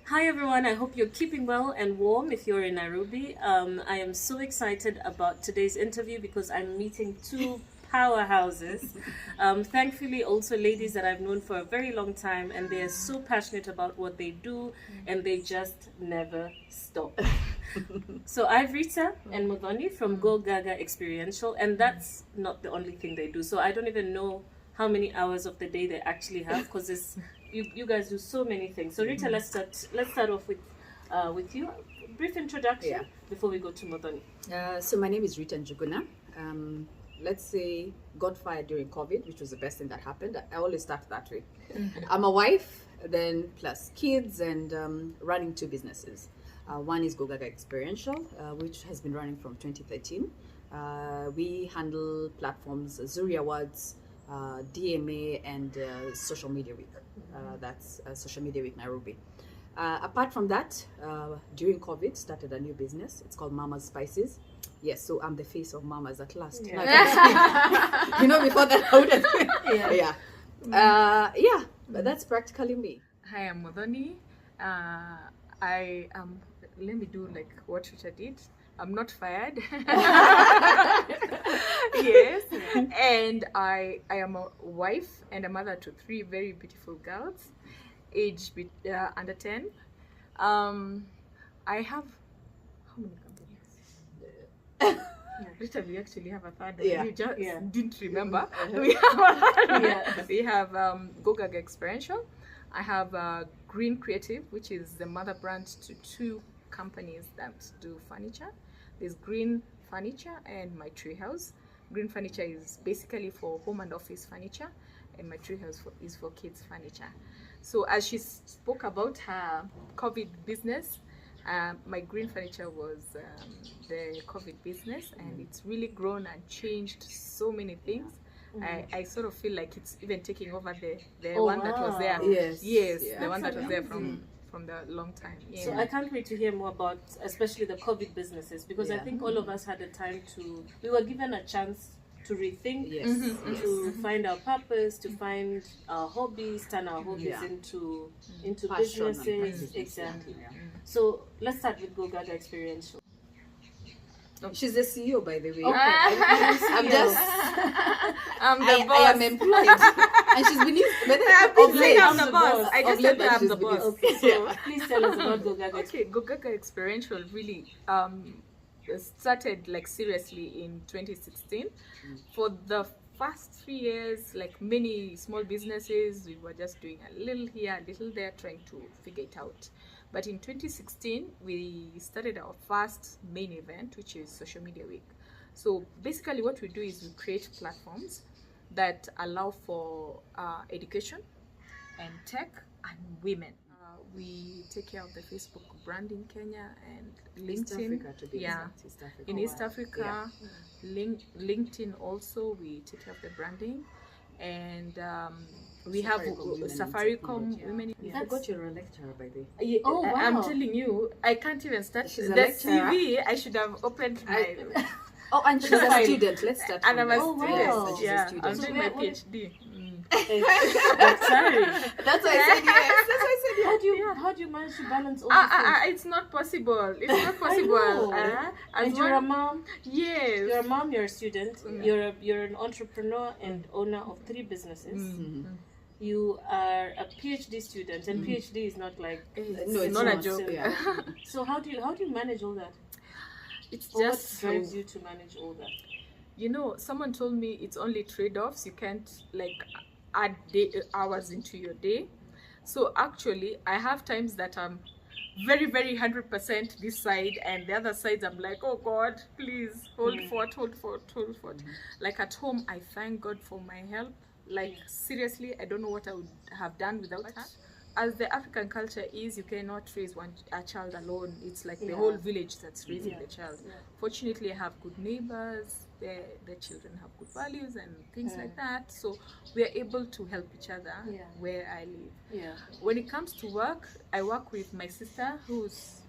Hi everyone, I hope you're keeping well and warm if you're in Nairobi. I am so excited about today's interview because I'm meeting two powerhouses. Thankfully, also ladies that I've known for a very long time, and they are so passionate about what they do and they just never stop. So I've Rita and Modoni from Go-gaga Experiential, and that's not the only thing they do. So I don't even know how many hours of the day they actually have because this you guys do so many things. So Rita, let's start off with you. Brief introduction before we go to Modoni. So my name is Rita Njugunac. Let's say got fired during COVID, which was the best thing that happened. I always start that way. I'm a wife, then plus kids, and running two businesses. One is Go-gaga Experiential, which has been running from 2013. We handle platforms, Zuri Awards, DMA, and Social Media Week. That's Social Media Week Nairobi. Apart from that, during COVID, started a new business. It's called Mama's Spices. Yes, so I'm the face of Mama's at last. Yeah. Now I can speak. Before that, I would have but that's practically me. Hi, I'm Modoni. I am. Let me do like what Rita did. I'm not fired. Yes, and I am a wife and a mother to three very beautiful girls, aged under 10. I have how many companies? Rita, we actually have a third. You just didn't remember. We have a third. We have Go-gaga Experiential. I have Green Creative, which is the mother brand to two companies that do furniture. There's Green Furniture and My Treehouse. Green Furniture is basically for home and office furniture, and My Treehouse is for kids furniture. So as she spoke about her COVID business, my Green Furniture was the COVID business, and it's really grown and changed so many things. I sort of feel like it's even taking over the one that was there. Yes, the one that was there from the long time. Yeah. So I can't wait to hear more about especially the COVID businesses, because I think all of us had a time we were given a chance to rethink, to find our purpose, to find our hobbies, turn our hobbies into businesses. Exactly. So let's start with Go-gaga Experiential. She's the CEO, by the way. Okay. I'm the boss. I am employed, and she's been used. I'm the boss. I just said I'm the boss. Okay, so please tell us about Go-gaga. Okay, Go-gaga Experiential really started like seriously in 2016. For the first 3 years, like many small businesses, we were just doing a little here, a little there, trying to figure it out. But in 2016, we started our first main event, which is Social Media Week. So basically what we do is we create platforms that allow for education and tech and women. We take care of the Facebook brand in Kenya and LinkedIn. East Africa, to be exact. In East Africa. LinkedIn also, we take care of the branding. And we have Safaricom Women. I forgot you're a lecturer, by the way. Oh, wow. I'm telling you, I can't even start. She's the a lecturer. CV, I should have opened my... And she's a student. Let's start. And I'm a Oh, student. wow. She's a Yeah, student. I'm So doing my what- PhD. Sorry. That's why I said yes. That's why I said yes. How do you manage to balance all these things? It's not possible. It's not possible. know. And you're a mom. Yes. You're a mom. You're a student. You're an entrepreneur and owner of three businesses. You are a PhD student, and PhD is not like No, it's not a not. joke. Yeah. So how do you manage all that? It's Or just what drives you to manage all that? You know, someone told me it's only trade-offs. You can't like add hours into your day. So actually, I have times that I'm very, very 100% this side, and the other sides I'm like, oh God, please hold fort. Like at home, I thank God for my help. Like seriously, I don't know what I would have done without her. As the African culture is, you cannot raise a child alone. It's like the whole village that's raising the child. Fortunately, I have good neighbors. The children have good values and things like that. So we are able to help each other where I live. Yeah. When it comes to work, I work with my sister, who's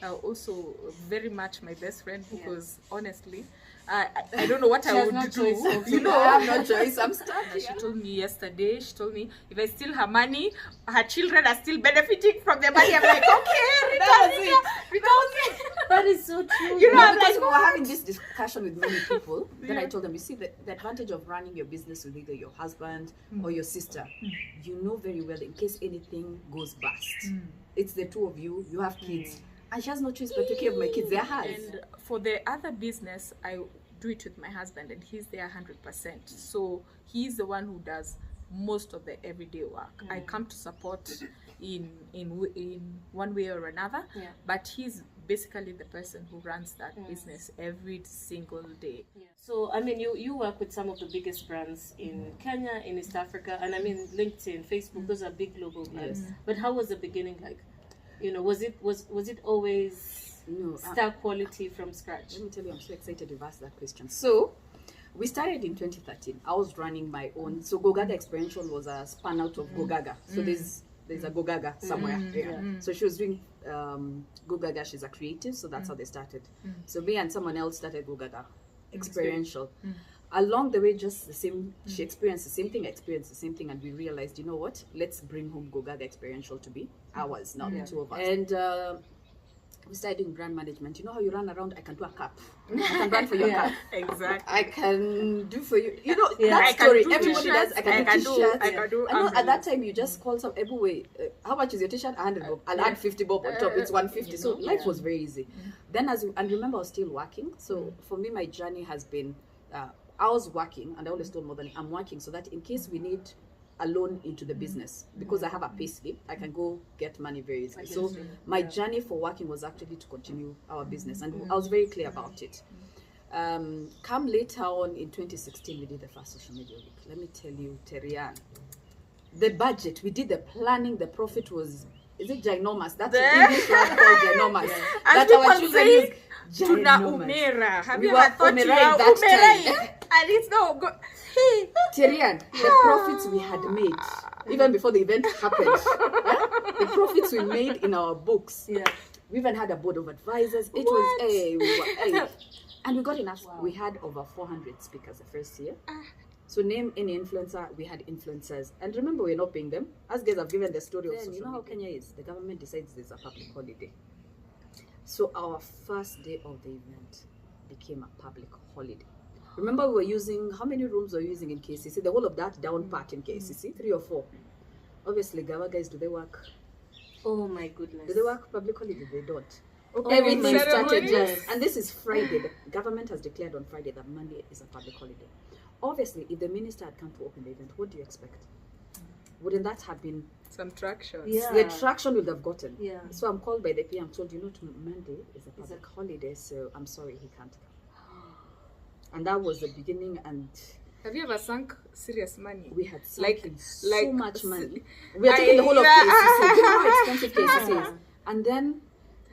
also very much my best friend, because honestly, I don't know what She I has would no do. choice also. You know, I have no choice. I'm stuck. she told me yesterday, if I steal her money, her children are still benefiting from the money. I'm like, okay, That is so true. You know, I'm because like, we were having this discussion with many people. Then I told them, you see, the advantage of running your business with either your husband or your sister, you know very well in case anything goes bust. It's the two of you, you have kids. And she has no choice but to take care of my kids. They're hers. And for the other business, I do it with my husband, and he's there 100%. So he's the one who does most of the everyday work. I come to support in one way or another, but he's basically the person who runs that business every single day. So I mean, you work with some of the biggest brands in Kenya, in East Africa, and I mean LinkedIn, Facebook, those are big global brands. But how was the beginning like? You know, was it always star quality from scratch? Let me tell you, I'm so excited you've asked that question. So we started in 2013. I was running my own. So Go-gaga Experiential was a spun out of Go-gaga. So there's a Go-gaga somewhere. So she was doing Go-gaga. She's a creative, so that's how they started. So me and someone else started Go-gaga Experiential. Along the way, just the same, she experienced the same thing, I experienced the same thing, and we realized, you know what, let's bring home Go-gaga Experiential to be ours, not the two of us. And we started doing brand management. You know how you run around, I can do a cup. I can run for your cup. Exactly. I can do for you. You know, I that can story, do everybody t-shirts, does. I can do t-shirts. I can do I know at that umbrellas. time you just call some, every way, how much is your t-shirt? 100 bob. I'll add 50 bob on top. It's 150. So life was very easy. Then and remember I was still working. So for me, my journey has been, I was working, and I always told Mother, I'm working so that in case we need a loan into the business, because I have a pay slip, I can go get money very easily. So my journey for working was actually to continue our business, and I was very clear about it. Come later on in 2016, we did the first social media week. Let me tell you, Terian, the budget, we did the planning, the profit was, is it ginormous? That's the English word called ginormous. As That our people children say, use. Tuna Ginormous. umera. Have We you were ever thought you umerai are that umerai? time. And it's no good. Tyrian, the profits we had made, even before the event happened, the profits we made in our books. We even had a board of advisors. It was and we got enough. We had over 400 speakers the first year. So name any influencer, we had influencers. And remember, we're not paying them. As guys have given the story of social media. You know how Kenya is? The government decides there's a public holiday. So our first day of the event became a public holiday. Remember, we were using, how many rooms were we using in KCC? The whole of that down part in KCC, 3 or 4. Obviously, Gawa guys, do they work? Oh my goodness. Do they work public holiday? They don't. Okay, Everything started ceremonies. just, and this is Friday. The government has declared on Friday that Monday is a public holiday. Obviously, if the minister had come to open the event, what do you expect? Wouldn't that have been Some traction. the traction would have gotten? So I'm called by the PM, told, you know, Monday is a public holiday, so I'm sorry, he can't come. And that was the beginning, and Have you ever sunk serious money? we had sunk Like- in so like much money. We are taking the whole of KCC. You know how expensive KCC is. And then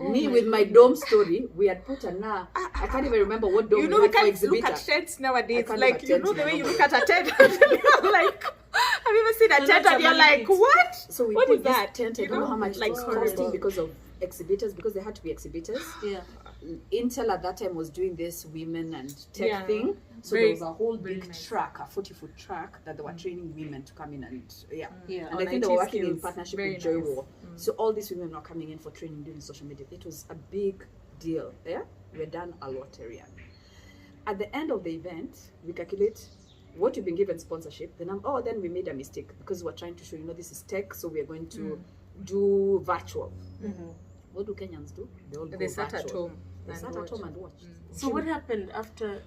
me with my dome story, we had put I can't even remember what dome You know, we we had for can't exhibitor. look at tents nowadays. I can't Like, look at you know tents the way now. you look at a tent. Like, have you ever seen a So tent that's and a you're money like, pit. what? So we What put is this that? tent. I You don't know know, how much like it was horrible. costing because of exhibitors, because they had to be exhibitors. Intel at that time was doing this women and tech thing. So Very- there was a whole very big nice. track, a 40-foot track that they were training women to come in and And On I think they IT were working in skills. partnership Very with Joy nice. War. So all these women were coming in for training doing social media. It was a big deal. We're done a lot area. At the end of the event, we calculate what you've been given sponsorship. Then then we made a mistake because we're trying to show, this is tech, so we're going to do virtual. What do Kenyans do? They all go They sat virtual. at home. They and sat at watched. home and watched. So what happened after?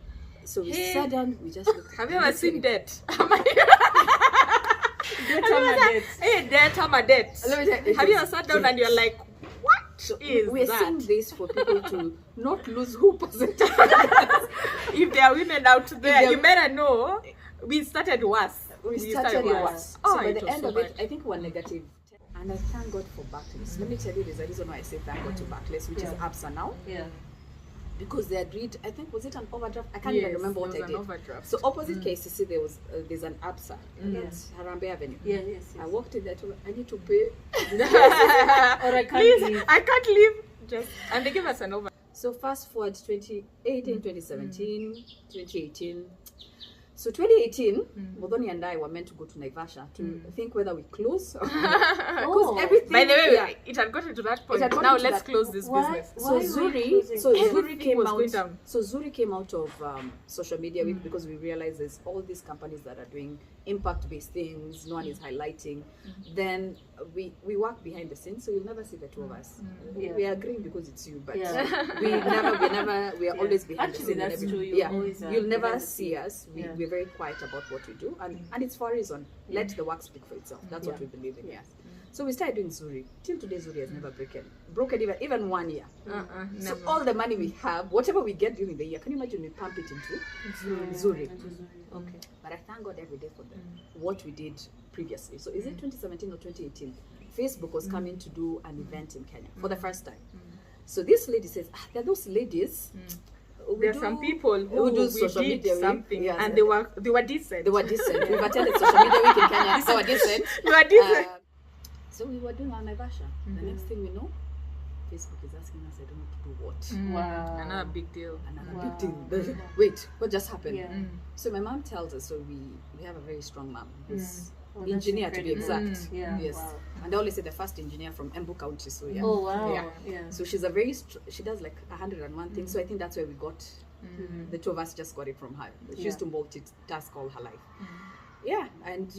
So we Hey. sat down, we just looked. Have you ever seen debt? Hey, debt, I'm a debt. Let me tell you, Have you ever sat down and you're like, what So is we're that? saying this for people to not lose hope. If there are women out there, there- you better know we started worse. We started worse. Oh, So by it the was end so of it, bad. I think we're negative. And I thank God for Barclays. Let me tell you, there's a reason why I say thank God to Barclays, which is ABSA now. Because they agreed, I think, was it an overdraft? I can't even remember what I did. Overdraft. So opposite KCC, there's an ABSA. That's Harambe Avenue. Yes. I walked in there, told them, I need to pay. Or I can't Please, leave. I can't leave. And they give us an over. So fast forward 2018, 2017, 2018. So 2018, Modoni and I were meant to go to Naivasha to think whether we close. Because everything. By the way, it had gotten to that point. Now let's close this business. So Zuri came out. So Zuri came out of social media week because we realized there's all these companies that are doing impact-based things. No one is highlighting. Then we work behind the scenes, so you'll never see the two of us. We are agreeing because it's you, but we are always behind the scenes. That's true. You'll never see us. We're very quiet about what we do, and it's for a reason. Let the work speak for itself. That's what we believe in. Yes. So we started doing Zuri. Till today, Zuri has never broken even 1 year. So all the money we have, whatever we get during the year, can you imagine we pump it into Zuri? Okay. But I thank God every day for what we did previously. So is it 2017 or 2018? Facebook was coming to do an event in Kenya for the first time. So this lady says, there are those ladies. There are some people who do social media something, week, and they were decent. They were decent. We've attended social media week in Kenya. They were decent. They were decent. So we were doing our Naivasha. The next thing we know, Facebook is asking us, I don't know to do what. Wow. Another big deal. Big deal. Wait, what just happened? So my mom tells us, so we have a very strong mom. Who's engineer to be exact. Yes. Wow. And I always say the first engineer from Embu County. So yeah. Oh wow. Yeah. So she's she does like 101 things. So I think that's where we got the two of us just got it from her. She used to multitask all her life. Yeah, and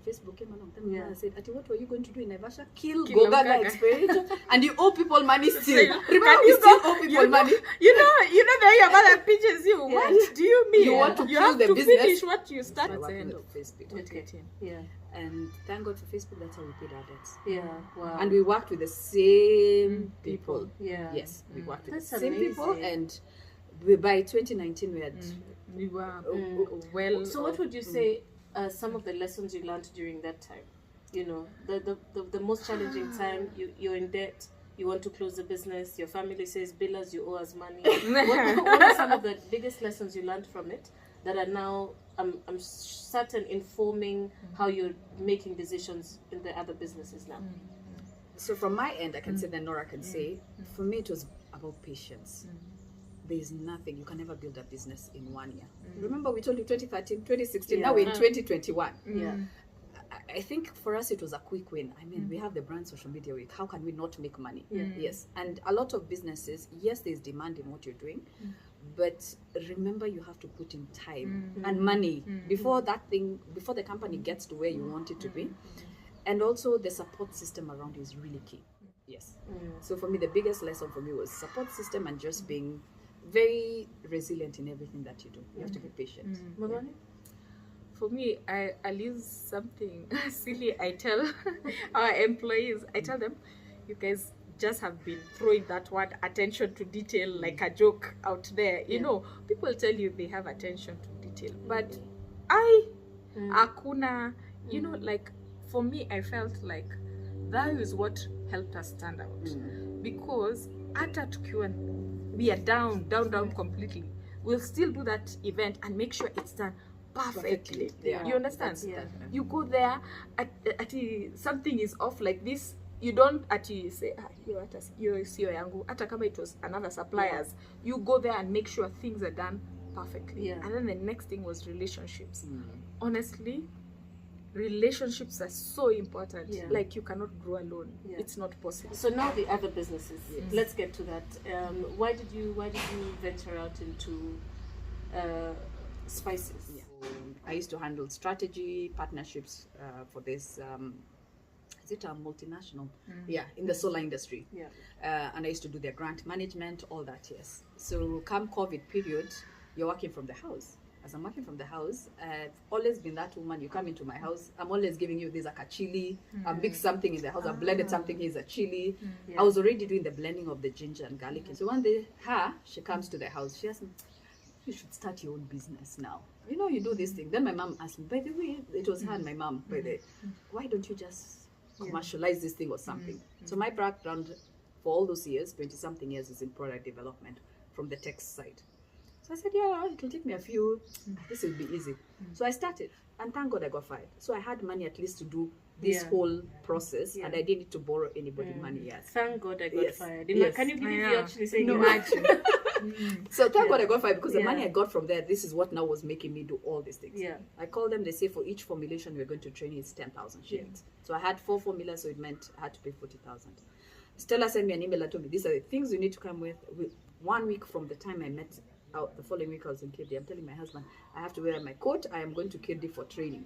Facebook came along. Then I said, Ati, what were you going to do in Naivasha? Kill Go-gaga Experiential. And you owe people money still. Remember, you still owe people money. You know that your mother pinches you. What do you mean? You want to kill the business. Finish what you started. At the end of Facebook. 2018. Yeah. And thank God for Facebook, that's how we paid our debts. Yeah, wow. And we worked with the same people. Yeah. Yes, we worked with That's the same amazing. people. And by 2019, we were well. So what would you say some of the lessons you learned during that time? You know, the most challenging time, you're in debt, you want to close the business, your family says, bill us, you owe us money. What are some of the biggest lessons you learned from it that are now, I'm certain, informing how you're making decisions in the other businesses now? So from my end, I can say that Norah can say, for me it was about patience. There is nothing, you can never build a business in 1 year. Remember we told you 2013, 2016, now we're in 2021. Yeah. I think for us it was a quick win. I mean, we have the brand social media week. How can we not make money? Yes. And a lot of businesses, yes, there's demand in what you're doing, but remember you have to put in time and money before the company gets to where you want it to be. And also the support system around you is really key. Yes. So for me, the biggest lesson for me was support system and just being very resilient in everything that you do. You have to be patient. For me, I'll use something silly. I tell our employees, I tell them, you guys just have been throwing that word attention to detail like a joke out there. You know, people tell you they have attention to detail, but akuna, you know, like for me, I felt like that is what helped us stand out because ata tukiwa we are down completely, we'll still do that event and make sure it's done perfectly. You understand? You go there at something is off like this, you don't say you're yangu hata kama it was another suppliers. You go there and make sure things are done perfectly. And then the next thing was relationships. Honestly, relationships are so important. Like you cannot grow alone. It's not possible. So now the other businesses. Let's get to that. Why did you venture out into spices? I used to handle strategy, partnerships for this. Is it a multinational? In the solar industry. And I used to do their grant management, all that. Yes. So come COVID period, you're working from the house. As I'm working from the house, I've always been that woman. You come into my house, I'm always giving you this like a chili. I mixed something in the house. I blended something. Here's a chili. I was already doing the blending of the ginger and garlic. And so one day, she comes to the house. She asked me, "You should start your own business now. You know, you do this thing." Then my mom asked me, by the way, it was her and my mom, by the way, why don't you just commercialize this thing or something? So my background for all those years, 20-something years, is in product development from the tech side. So I said, it will take me a few, this will be easy. So I started, and thank God I got fired. So I had money at least to do this Yeah. whole process, Yeah. and I didn't need to borrow anybody money. Yes. Thank God I got Yes. fired. Yes. Can you believe you actually saying No, that? actually. So thank Yeah. God I got fired, because the Yeah. money I got from there, this is what now was making me do all these things. Yeah. I called them, they say for each formulation we're going to train is 10,000 shillings. So I had 4 formulas, so it meant I had to pay 40,000. Stella sent me an email and told me, these are the things you need to come with 1 week from the time I met out. The following week I was in Kirdi. I'm telling my husband, I have to wear my coat. I am going to Kirdi for training.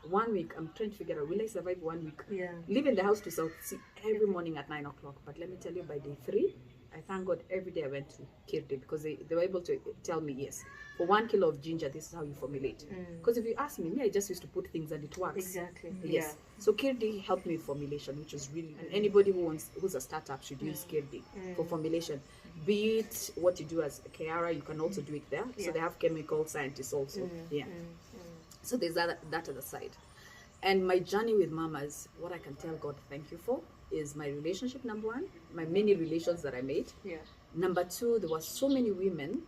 1 week, I'm trying to figure out, will I survive 1 week? Yeah. Leaving the house to South Sea every morning at 9 o'clock. But let me tell you, by day 3, I thank God every day I went to Kirdi, because they were able to tell me, yes, for 1 kilo of ginger, this is how you formulate. Because if you ask me, I just used to put things and it works. Exactly. Yes. So Kirdi helped me with formulation, which was really, and anybody who's a startup should use Kirdi for formulation. Be it what you do as a Kiara, you can also do it there. So they have chemical scientists also. So there's that other side. And my journey with mamas, what I can tell God thank you for is my relationship, number 1, my many relations that I made. Yeah. Number 2, there were so many women,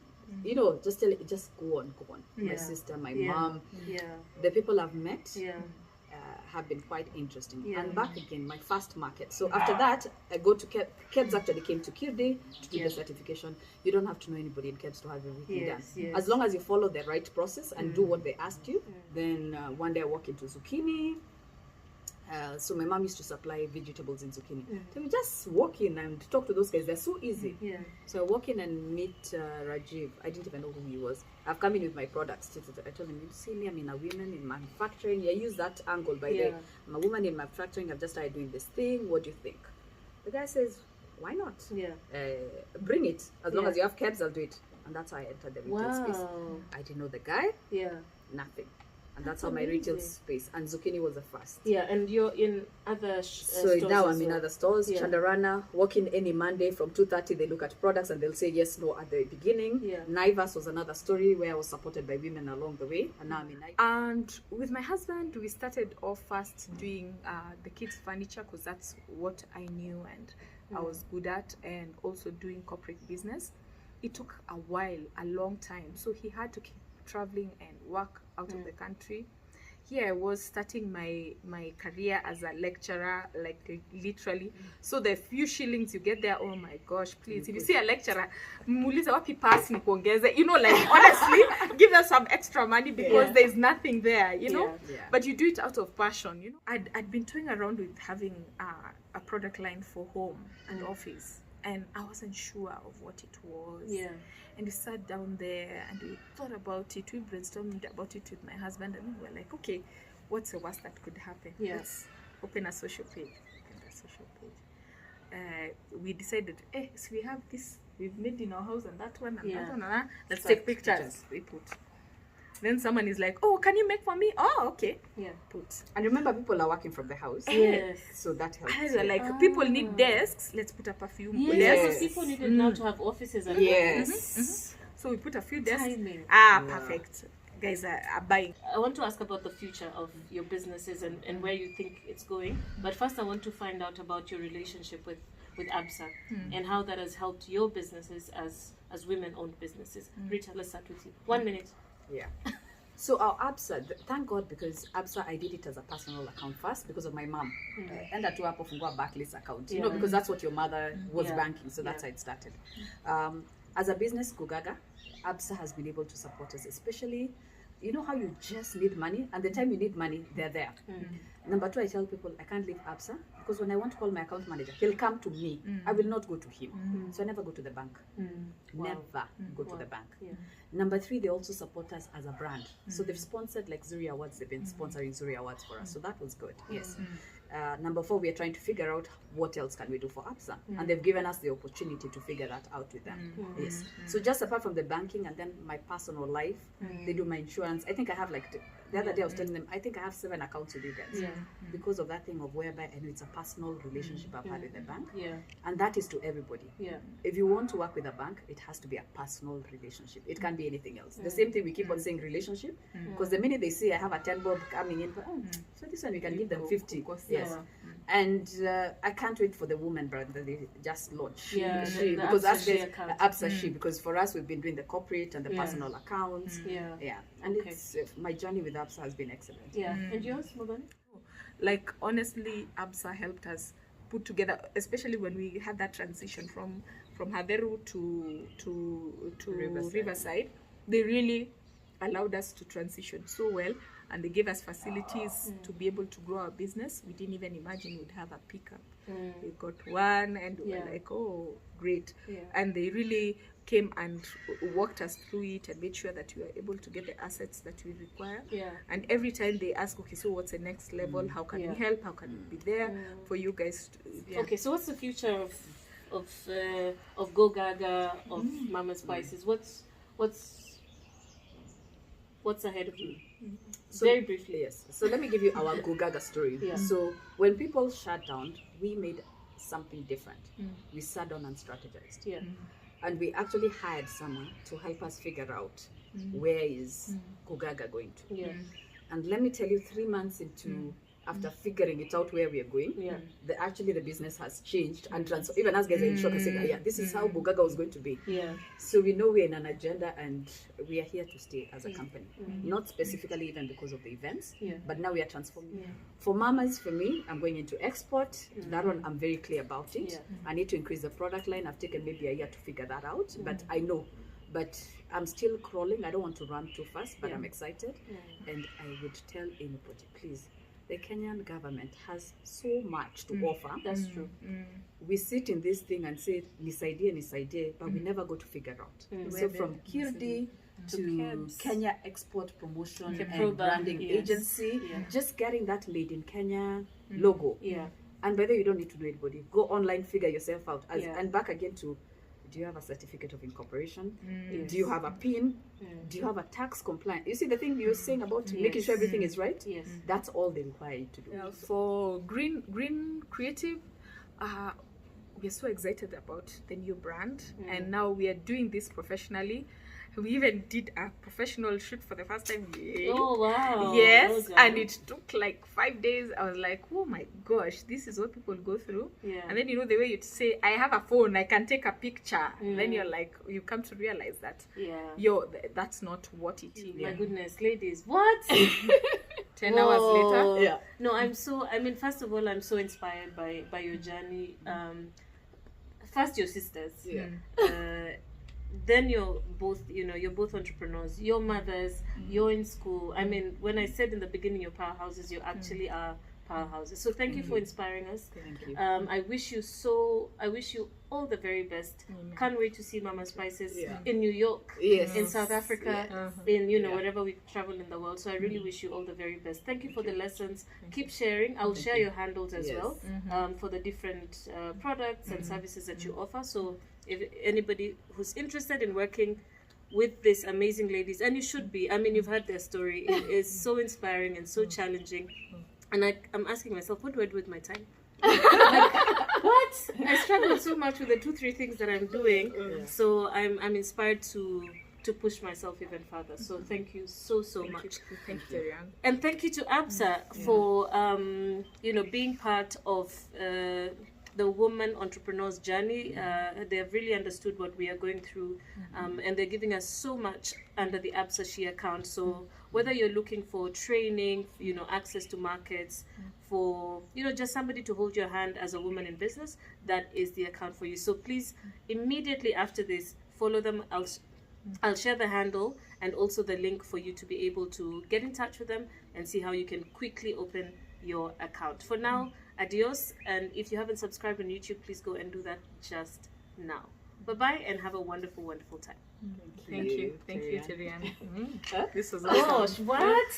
just go on. My sister, my mom, the people I've met have been quite interesting. And back again, my first market. So after that, I go to KEBS actually came to Kirdi to do the certification. You don't have to know anybody in KEBS to have everything done. As long as you follow the right process and do what they asked you, then one day I walk into zucchini. So my mom used to supply vegetables in zucchini. So we just walk in and talk to those guys. They're so easy. So I walk in and meet Rajiv. I didn't even know who he was. I've come in with my products. I told him, you see me, I'm in a woman in manufacturing. I use that angle by the I'm a woman in manufacturing. I've just started doing this thing. What do you think? The guy says, why not? Bring it. As long as you have KEBS, I'll do it. And that's how I entered the retail space. I didn't know the guy. Nothing. And that's how my retail space, and zucchini was the first. And you're in other so stores now as I'm in well. other stores. Chandarana, walk in any Monday from 2:30. They look at products and they'll say yes, no at the beginning. Naivas was another story where I was supported by women along the way, and now I'm in Naivas. And with my husband, we started off first doing the kids' furniture, because that's what I knew and I was good at, and also doing corporate business. It took a while, a long time. So he had to keep traveling and work out of the country. Here I was starting my career as a lecturer, like literally. So the few shillings you get there, oh my gosh, please. If you see a lecturer, muulize wapi pass ni kuongeze, like honestly, give them some extra money, because there's nothing there, But you do it out of passion, I'd been toying around with having a product line for home and office, and I wasn't sure of what it was. And we sat down there and we thought about it. We brainstormed about it with my husband, and we were like, okay, what's the worst that could happen? Let's open a social page. We decided, so we have this, we've made in our house, and that one, and that one, and that. Let's take pictures. We put. Then someone is like, oh, can you make for me? Oh, okay. Put. And remember, people are working from the house. So that helps. And we're like, people need desks. Let's put up a few desks. People needed now to have offices and So we put a few desks. Timing. Perfect. Guys are buying. I want to ask about the future of your businesses and where you think it's going. But first, I want to find out about your relationship with ABSA and how that has helped your businesses as women-owned businesses. Rita, let's start with you. 1 minute. So our ABSA, thank God, because ABSA, I did it as a personal account first because of my mom. And that to hapo fungua Barclays account, because that's what your mother was banking. So that's how it started. As a business, Go-gaga, ABSA has been able to support us, especially, how you just need money, and the time you need money, they're there. Number 2, I tell people I can't leave ABSA, because when I want to call my account manager, he'll come to me. I will not go to him. So I never go to the bank. Never go to the bank. Number 3, they also support us as a brand. So they've sponsored like Zuri Awards. They've been sponsoring Zuri Awards for us. So that was good. Yes. Number 4, we are trying to figure out what else can we do for ABSA. And they've given us the opportunity to figure that out with them. Yes. So just apart from the banking and then my personal life, they do my insurance. I think I have like, the other day I was telling them, I think I have 7 accounts with you guys. Because of that thing of whereby I know it's a personal relationship I've had with the bank. And that is to everybody. If you want to work with a bank, it has to be a personal relationship. It can't be anything else. The same thing we keep on saying relationship, because the minute they say I have a 10 bob coming in, so this one we can give them 50. Yes. And I can't wait for the woman brand that they just launched. Because that's ABSA She, because for us we've been doing the corporate and the personal accounts. And it's my journey with ABSA has been excellent. And yours, Morgan? like honestly, ABSA helped us put together, especially when we had that transition from Haderu to Riverside. They really allowed us to transition so well, and they gave us facilities to be able to grow our business. We didn't even imagine we'd have a pickup. We got one, and we were like, oh, great. And they really came and walked us through it and made sure that we were able to get the assets that we require. And every time they ask, okay, so what's the next level? How can we help? How can we be there for you guys? Okay, so what's the future of Go-gaga, of Mama Spices? What's ahead of you? So, very briefly. Yes. So let me give you our Go-gaga story. So when people shut down, we made something different. We sat down and strategized. And we actually hired someone to help us figure out where is Go-gaga going to. And let me tell you, 3 months into after figuring it out where we are going, the business has changed and transformed. Even us guys are in shock and saying, yeah, this is how Go-gaga was going to be. So we know we're in an agenda and we are here to stay as a company. Not specifically even because of the events, but now we are transforming. For mamas, for me, I'm going into export. That one, I'm very clear about it. I need to increase the product line. I've taken maybe a year to figure that out, but I know. But I'm still crawling. I don't want to run too fast, but I'm excited. And I would tell anybody, please, the Kenyan government has so much to offer. That's true. We sit in this thing and say, nisaidie, but we never go to figure out. So from Kirdi to Kenya Export Promotion and Branding Agency, just getting that Made in Kenya logo. And by the way, you don't need to know anybody. Go online, figure yourself out. And back again to, do you have a certificate of incorporation? Do you have a PIN? Do you have a tax compliant? You see the thing you're saying about making sure everything is right? That's all they require you to do. For Green Creative, we're so excited about the new brand, and now we are doing this professionally. We even did a professional shoot for the first time. Oh, wow. Yes, and it took like 5 days. I was like, oh my gosh, this is what people go through. And then, you know, the way you'd say, I have a phone, I can take a picture. Then you're like, you come to realize that, that's not what it is. My goodness, ladies, what? 10 hours later? No, first of all, I'm so inspired by your journey. First, your sisters. Then you're both entrepreneurs, you're mothers, you're in school. I mean, when I said in the beginning you're powerhouses, you actually are powerhouses. So thank you for inspiring us. Thank you. I wish you all the very best. Can't wait to see Mama Spices in New York, in South Africa, in wherever we travel in the world. So I really wish you all the very best. Thank you for the lessons. Keep sharing. I'll share your handles as well for the different products and services that you offer. So if anybody who's interested in working with these amazing ladies, and you should be, I mean, you've heard their story. It is so inspiring and so challenging. And I'm asking myself, what do I do with my time? What? I struggle so much with the 2-3 things that I'm doing. So I'm inspired to push myself even further. So thank you so much. Thank you, Terian. And thank you to ABSA for being part of the woman entrepreneur's journey. They have really understood what we are going through, and they're giving us so much under the ABSA She account. So whether you're looking for training, access to markets, for just somebody to hold your hand as a woman in business, that is the account for you. So please, immediately after this, follow them. I'll share the handle and also the link for you to be able to get in touch with them and see how you can quickly open your account. For now, adios, and if you haven't subscribed on YouTube, please go and do that just now. Bye-bye, and have a wonderful time. Thank you, Terian. This was awesome. Gosh, what?